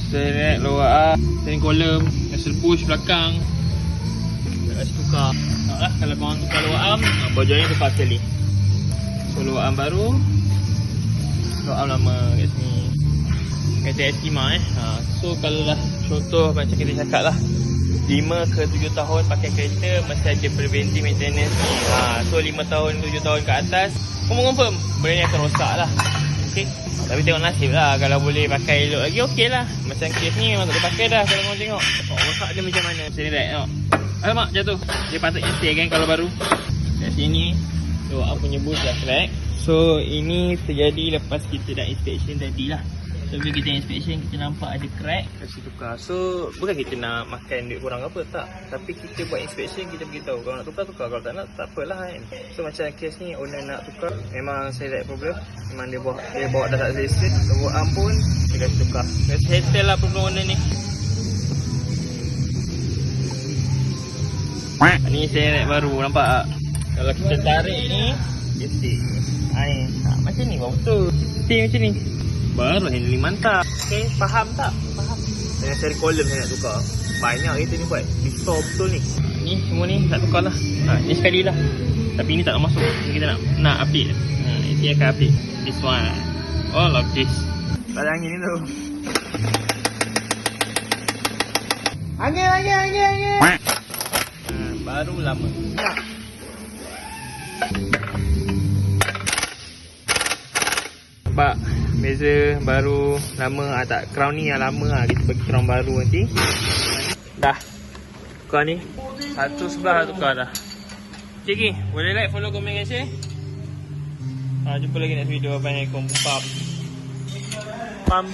Seret luar steering column, hasil push belakang. Nak tukar. Taklah kalau korang tukar luar arm, baju ni tukar sekali. So luar arm baru, luar arm lama kat sini. Kata Estima So kalau lah contoh macam kita cakap lah 5 ke 7 tahun pakai kereta mesti ada preventive maintenance ni. So 5 tahun 7 tahun ke atas confirm benda ni akan rosak lah. Okay. Tapi tengok nasib lah. Kalau boleh pakai elok lagi okey lah. Macam kes ni memang tak boleh pakai dah. Kalau korang tengok rosak dia macam mana. Macam ni right tengok. Alamak jatuh. Dia patutnya stay kan kalau baru. Kat sini luar arm punya boost dah crack. So ini terjadi lepas kita dah inspection tadi lah. So bila kita inspection kita nampak ada crack, kasi tukar. So bukan kita nak makan duit kurang apa, tak. Tapi kita buat inspection, kita beritahu kalau nak tukar, tukar. Kalau tak nak, tak apalah kan. So macam kes ni, owner nak tukar, memang saya tak problem. Memang dia bawa dah tak selesai. Bawa arm pun dia kasi tukar. Kasi settle lah problem owner ni. Ni seret baru, nampak tak? Kalau kita tarik ni, dia stick. Macam ni baru betul. Stick macam ni baru handling mantap. Okay, faham tak? Faham. Dengan steering column saya nak tukar. Banyak kita ni buat. Risau betul ni. Ni semua ni nak tukar lah. Ni sekali lah. Tapi ni tak nak masuk. Ni kita nak update. Ini akan update. This one. All of this. Tak ada angin ni tu. Angin. Baru lama. Nampak beza baru lama tak crown ni yang lama lah. Kita bagi crown baru nanti. Dah tukar ni. Satu sebelah dah tukar dah. Okay, boleh like, follow, komen dan share. Jumpa lagi next video. Bye. Pam.